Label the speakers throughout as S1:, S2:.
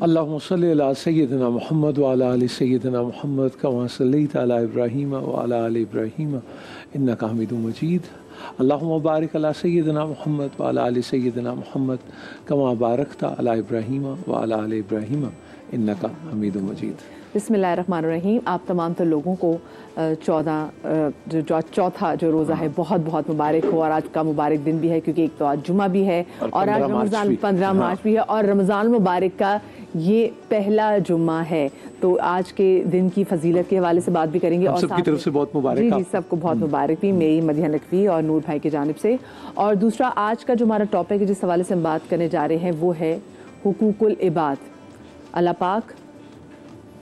S1: اللہم صلی علی سیدنا محمد وعلی آل سیدنا محمد کما صلیت علی ابراہیم وعلی آل ابراہیم انک حمید مجید اللہم بارک علی سیدنا محمد وعلی آل سیدنا محمد کما بارکت علی ابراہیم وعلی آل ابراہیم انک حمید مجید۔
S2: بسم اللہ الرحمن الرحیم۔ آپ تمام تر لوگوں کو چوتھا جو روزہ ہے بہت بہت مبارک ہو، اور آج کا مبارک دن بھی ہے کیونکہ ایک تو آج جمعہ بھی ہے اور آج رمضان 15 مارچ بھی ہے اور رمضان مبارک کا یہ پہلا جمعہ ہے، تو آج کے دن کی فضیلت کے حوالے سے بات بھی کریں گے اور
S1: سب کی طرف سے بہت مبارک۔
S2: جی سب کو بہت مبارک بھی، میری مدیحہ نقوی اور نور بھائی کی جانب سے۔ اور دوسرا آج کا جو ہمارا ٹاپک ہے جس حوالے سے ہم بات کرنے جا رہے ہیں وہ ہے حقوق العباد۔ اللہ پاک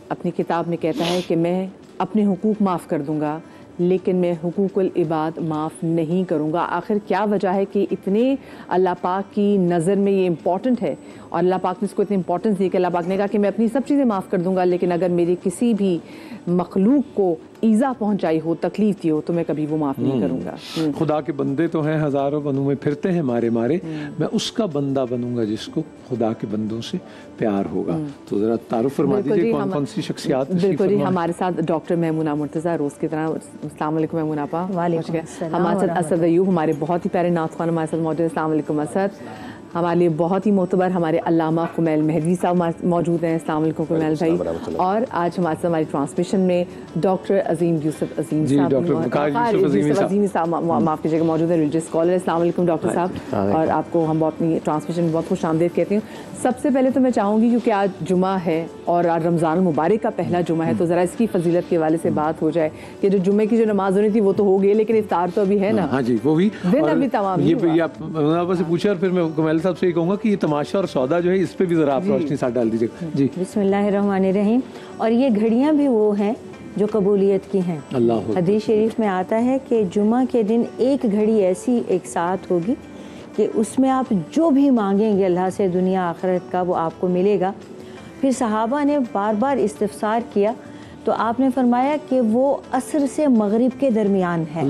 S2: اپنی کتاب میں کہتا ہے کہ میں اپنے حقوق معاف کر دوں گا لیکن میں حقوق العباد معاف نہیں کروں گا۔ آخر کیا وجہ ہے کہ اتنے اللہ پاک کی نظر میں یہ امپورٹنٹ ہے اور اللہ پاک نے اس کو اتنی امپورٹنس دی کہ اللہ پاک نے کہا کہ میں اپنی سب چیزیں معاف کر دوں گا لیکن اگر میری کسی بھی مخلوق کو ایذا پہنچائی ہو، تکلیف دی ہو تو میں کبھی وہ معاف نہیں کروں گا۔
S1: خدا کے بندے تو ہیں، ہزاروں بنوں میں پھرتے ہیں مارے مارے، میں اس کا بندہ بنوں گا جس کو خدا کے بندوں سے پیار ہوگا۔ تو ذرا تعارف فرما دیجیے کون کون سی شخصیات؟
S2: بالکل جی، ہمارے ساتھ ڈاکٹر میمونہ مرتضیٰ روز کی طرح۔ السلام علیکم میمونہ آپا۔
S3: وعلیکم السلام۔
S2: ہمارے ساتھ اسد ایوب، ہمارے بہت ہی پیارے نعت خوان ہمارے ساتھ موجود ہیں۔ السلام علیکم اسد۔ ہمارے لیے بہت ہی معتبر ہمارے علامہ قمیل مہدوی صاحب موجود ہیں۔ السلام علیکم قمیل بھائی۔ اور آج ہمارے ساتھ ہماری ٹرانسمیشن میں ڈاکٹر عظیم یوسف عظیم صاحب معاف کیجیے گا موجود ہیں، ریلیجیس اسکالر۔ السلام علیکم ڈاکٹر صاحب، اور آپ کو ہم اپنی ٹرانسمیشن میں بہت خوش آمدید کہتے ہیں۔ سب سے پہلے تو میں چاہوں گی کیونکہ آج جمعہ ہے اور آج رمضان المبارک کا پہلا جمعہ ہے تو ذرا اس کی فضیلت کے حوالے سے بات ہو جائے کہ جو جمعے کی جو نماز ہونی تھی وہ تو ہو گئی لیکن افطار تو ابھی ہے نا۔
S1: ہاں جی، وہ بھی
S2: دن ابھی تمام
S1: یہ آپ سے پوچھا اور پھر میں کمیل صاحب سے یہ کہوں گا کہ یہ تماشا اور سودا جو ہے اس پہ بھی ذرا آپ روشنی ساتھ ڈال دیجیے۔ جی
S3: بسم اللہ الرحمن الرحیم۔ اور یہ گھڑیاں بھی وہ ہیں جو قبولیت کی ہیں۔ حدیث شریف میں آتا ہے کہ جمعہ کے دن ایک گھڑی ایسی ایک ساتھ ہوگی کہ اس میں آپ جو بھی مانگیں گے اللہ سے دنیا آخرت کا وہ آپ کو ملے گا۔ پھر صحابہ نے بار بار استفسار کیا تو آپ نے فرمایا کہ وہ عصر سے مغرب کے درمیان ہے،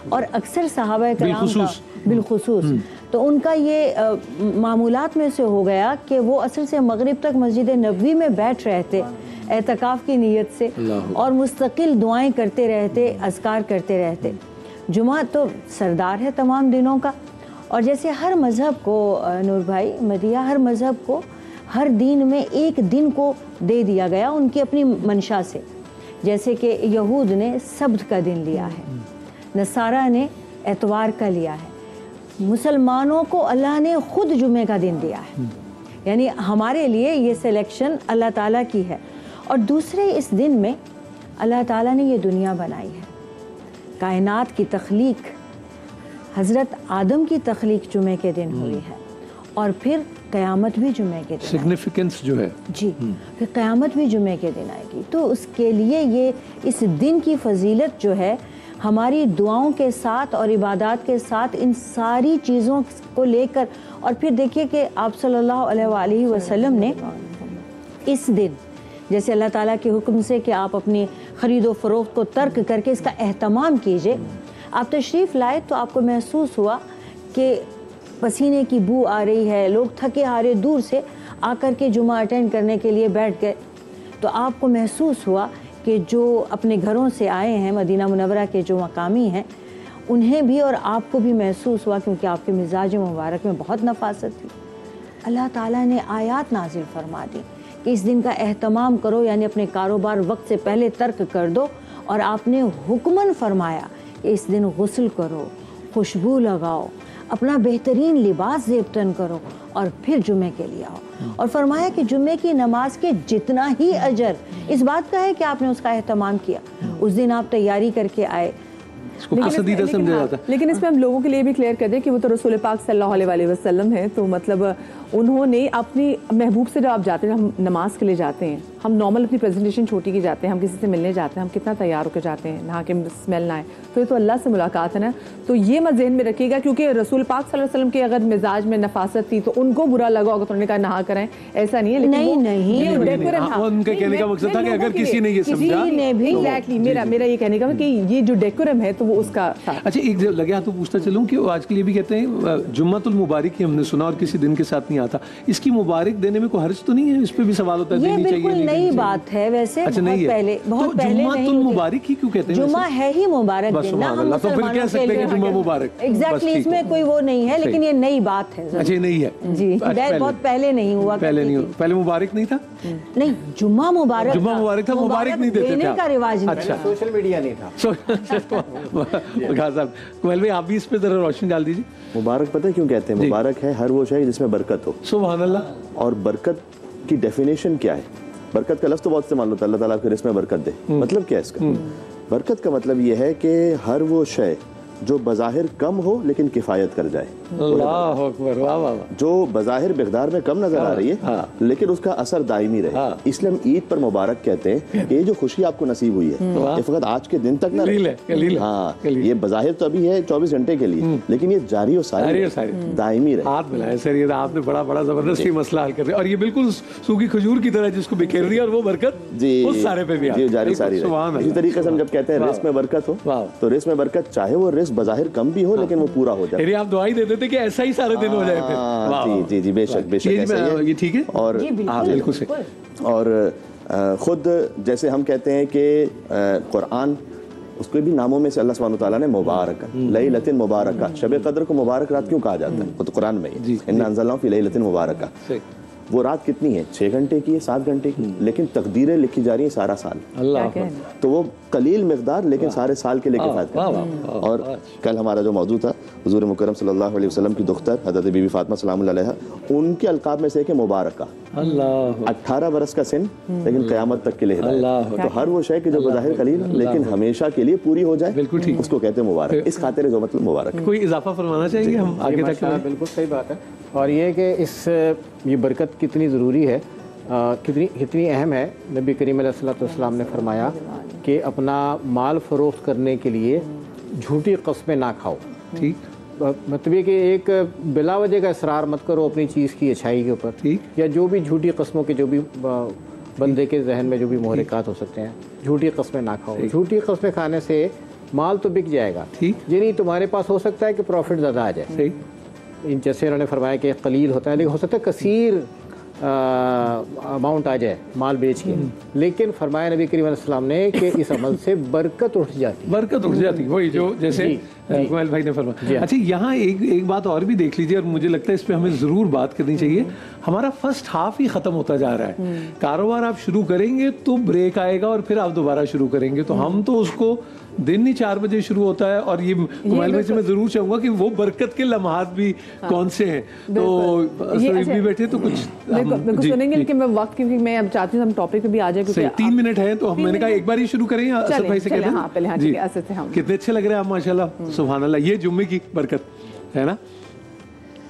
S3: اور اکثر صحابہ کرام کا بالخصوص تو ان کا یہ معمولات میں سے ہو گیا کہ وہ عصر سے مغرب تک مسجد نبوی میں بیٹھ رہے تھے اعتکاف کی نیت سے اور مستقل دعائیں کرتے رہتے، اذکار کرتے رہتے۔ جمعہ تو سردار ہے تمام دنوں کا، اور جیسے ہر مذہب کو نور بھائی مدیحہ، ہر مذہب کو ہر دین میں ایک دن کو دے دیا گیا ان کی اپنی منشا سے، جیسے کہ یہود نے سبت کا دن لیا ہے، نصارہ نے اتوار کا لیا ہے، مسلمانوں کو اللہ نے خود جمعے کا دن دیا ہے، یعنی ہمارے لیے یہ سلیکشن اللہ تعالیٰ کی ہے۔ اور دوسرے اس دن میں اللہ تعالیٰ نے یہ دنیا بنائی ہے، کائنات کی تخلیق، حضرت آدم کی تخلیق جمعے کے دن ہوئی ہے، اور پھر قیامت بھی جمعے کے دن
S1: سگنیفیکنس جو ہے
S3: جی، پھر قیامت بھی جمعے کے دن آئے گی۔ تو اس کے لیے یہ اس دن کی فضیلت جو ہے ہماری دعاؤں کے ساتھ اور عبادات کے ساتھ ان ساری چیزوں کو لے کر، اور پھر دیکھیے کہ آپ صلی اللہ علیہ وآلہ وسلم نے اس دن جیسے اللہ تعالیٰ کے حکم سے کہ آپ اپنی خرید و فروخت کو ترک کر کے اس کا اہتمام کیجئے، آپ تشریف لائے تو آپ کو محسوس ہوا کہ پسینے کی بو آ رہی ہے، لوگ تھکے ہارے دور سے آ کر کے جمعہ اٹینڈ کرنے کے لیے بیٹھ گئے، تو آپ کو محسوس ہوا کہ جو اپنے گھروں سے آئے ہیں مدینہ منورہ کے جو مقامی ہیں انہیں بھی اور آپ کو بھی محسوس ہوا، کیونکہ آپ کے مزاج مبارک میں بہت نفاست تھی۔ اللہ تعالیٰ نے آیات نازل فرما دی کہ اس دن کا اہتمام کرو، یعنی اپنے کاروبار وقت سے پہلے ترک کر دو، اور آپ نے حکماً فرمایا کہ اس دن غسل کرو، خوشبو لگاؤ، اپنا بہترین لباس زیبتن کرو اور پھر جمعے کے لیے آؤ، اور فرمایا کہ جمعے کی نماز کے جتنا ہی اجر اس بات کا ہے کہ آپ نے اس کا اہتمام کیا، اس دن آپ تیاری کر کے آئے۔
S2: لیکن اس میں ہم لوگوں کے لیے بھی کلیئر کر دیں کہ وہ تو رسول پاک صلی اللہ علیہ وسلم ہے، تو مطلب انہوں نے اپنی محبوب سے جب آپ جاتے ہیں، ہم نماز کے لیے جاتے ہیں، ہم نارمل اپنی پریزنٹیشن چھوٹی کی جاتے ہیں، ہم کسی سے ملنے جاتے ہیں، ہم کتنا تیار ہو کے جاتے ہیں، نہا کے اسمیل نہ آئے، تو یہ تو اللہ سے ملاقات ہے نا، تو یہ مت ذہن میں رکھیے گا کیونکہ رسول پاک صلی اللہ علیہ وسلم کے اگر مزاج میں نفاست تھی تو ان کو برا لگا ہوگا تو انہوں نے کہا نہا کریں، ایسا نہیں ہے، لیکن
S1: ان کے کہنے کا مقصد تھا کہ اگر کسی نے یہ سمجھا،
S2: ایگزیکٹلی میرا یہ کہنے کا کہ یہ جو ڈیکورم ہے تو وہ اس کا تھا۔
S1: اچھا ایک لگے ہاتھوں پوچھتا چلوں کہ آج کے لیے بھی کہتے ہیں جمعۃ المبارک ہی ہم نے سنا اور کسی دن کے ساتھ نہیں آتا. اس کی مبارک دینے میں کوئی حرج تو نہیں ہے؟ اس پہ بھی سوال ہوتا ہے دینی چاہیے
S3: بالکل نئی بات ہے ویسے.
S1: اچھا نہیں ہے تو جمعۃ المبارک ہی کیوں کہتے ہیں؟
S3: جمعہ ہے ہی مبارک دن نا, ہم
S1: تو پھر کہہ سکتے ہیں کہ جمعہ مبارک.
S3: ایگزیکٹلی اس میں کوئی وہ نہیں ہے, لیکن یہ نئی بات ہے.
S1: اچھا نہیں ہے
S3: جی, بہت پہلے نہیں ہوا,
S1: پہلے مبارک نہیں تھا.
S3: نہیں, جمعہ مبارک
S1: تھا, مبارک نہیں دیتے تھے
S3: کا رواج.
S1: اچھا,
S4: سوشل میڈیا نہیں تھا.
S1: صاحب کوہل بھائی آپ بھی اس پہ ذرا روشنی ڈال دیجیے.
S4: مبارک پتہ کیوں کہتے ہیں؟ مبارک ہے ہر وہ شے جس میں برکت ہو.
S1: سبحان اللہ.
S4: اور برکت کی ڈیفینیشن کیا ہے؟ برکت کا لفظ تو بہت استعمال ہوتا ہے, اللہ تعالیٰ آپ کے رزق میں برکت دے. مطلب کیا ہے اس کا؟ برکت کا مطلب یہ ہے کہ ہر وہ شے جو بظاہر کم ہو لیکن کفایت کر جائے.
S1: اللہ اکبر, واہ واہ. جو
S4: بظاہر مقدار میں کم نظر آ رہی ہے لیکن اس کا اثر دائمی رہے, اس لیے ہم عید پر مبارک کہتے ہیں کہ یہ جو خوشی آپ کو نصیب ہوئی ہے یہ فقط آج کے دن تک نہ رہے. ہاں, یہ بظاہر تو ابھی ہے 24 گھنٹے کے لیے, لیکن یہ جاری و ساری دائمی رہے.
S1: ہاتھ ملائے سر, یہ آپ نے بڑا زبردستی مسئلہ حل کر دیا, اور یہ بالکل سوکھی کھجور کی طرح جس کو بکھیر دیا, اور وہ برکت اس سارے پہ بھی
S4: جی جاری ساری رہے. اسی طریقے سے ہم جب کہتے ہیں رزق میں برکت ہو, تو رزق میں برکت چاہے وہ رزق بظاہر کم بھی ہو لیکن وہ پورا ہو جائے.
S1: یعنی آپ دعائی دیتے تھے کہ ایسا ہی سارے دن ہو جائے پھر.
S4: جی بے شک
S1: یہ ٹھیک ہے. اور بالکل صحیح.
S4: اور خود جیسے ہم کہتے ہیں کہ قرآن, اس کو بھی ناموں میں سے اللہ سبحانہ وتعالیٰ نے مبارک, لیلۃ مبارکہ, شب قدر کو مبارک رات کیوں کہا جاتا ہے؟ وہ تو قرآن میں ہے, انا انزلناہ فی لیلۃ مبارکہ. وہ رات کتنی ہے؟ 6 گھنٹے کی ہے, 7 گھنٹے کی, لیکن تقدیریں لکھی جا رہی ہیں سارا سال. اللہ, تو وہ قلیل مقدار لیکن سارے سال کے لیے کفایت کرتا ہے. اور کل ہمارا جو موضوع تھا حضور مکرم صلی اللہ علیہ وسلم کی دختر حضرت بی بی فاطمہ سلام اللہ علیہا, ان کے القاب میں سے ایک ہے مبارکہ. 18 برس کا سن لیکن قیامت تک کے لیے ہدایت. تو ہر وہ شے کہ جو بظاہر قلیل لیکن ہمیشہ کے لیے پوری ہو جائے, اس کو کہتے ہیں مبارک. اس خاطر جو مطلب مبارک.
S1: کوئی اضافہ فرمانا چاہیں گے ہم آگے تک؟
S5: بالکل صحیح بات ہے. اور یہ کہ یہ برکت کتنی ضروری ہے, کتنی اہم ہے. نبی کریم علیہ الصلوۃ والسلام نے فرمایا کہ اپنا مال فروخت کرنے کے لیے جھوٹی قسمیں نہ کھاؤ.
S1: ٹھیک,
S5: مطلب یہ کہ ایک بلا وجہ کا اصرار مت کرو اپنی چیز کی اچھائی کے اوپر. ٹھیک, یا جو بھی جھوٹی قسموں کے جو بھی بندے کے ذہن میں جو بھی محرکات ہو سکتے ہیں, جھوٹی قسمیں نہ کھاؤ. جھوٹی قسمیں کھانے سے مال تو بک جائے گا, یہ نہیں تمہارے پاس ہو سکتا ہے کہ پروفٹ زیادہ آ جائے. جیسے انہوں نے فرمایا کہ قلیل ہوتا ہے لیکن ہو سکتا ہے کثیر اماؤنٹ آ جائے مال بیچ کے, لیکن فرمایا نبی کریم علیہ السلام نے کہ اس عمل سے برکت اٹھ جاتی. وہی
S1: جو جیسے کوہل بھائی نے فرمایا. اچھا, یہاں ایک بات اور بھی دیکھ لیجیے, اور مجھے لگتا ہے اس پہ ہمیں ضرور بات کرنی چاہیے. ہمارا فرسٹ ہاف ہی ختم ہوتا جا رہا ہے. کاروبار آپ شروع کریں گے تو بریک آئے گا, اور پھر آپ دوبارہ شروع کریں گے. تو ہم تو اس کو دن ہی 4 بجے شروع ہوتا ہے. اور یہ کوہل بھائی سے میں ضرور چاہوں گا کہ وہ برکت کے لمحات بھی کون سے ہیں. تو بھی بیٹھے تو کچھ
S2: سنیں گے, لیکن میں وقت, کیونکہ میں اب چاہتی ہوں ہم ٹاپک پہ بھی آ جائیں, کیونکہ
S1: 3 منٹ ہیں. تو میں نے کہا ایک بار ہی شروع کریں. اسد بھائی سے کہتے ہیں
S2: پہلے.
S1: کتنے اچھے لگ رہے ہیں آپ, ماشاء اللہ, سبحان اللہ. یہ جمعے کی برکت ہے نا.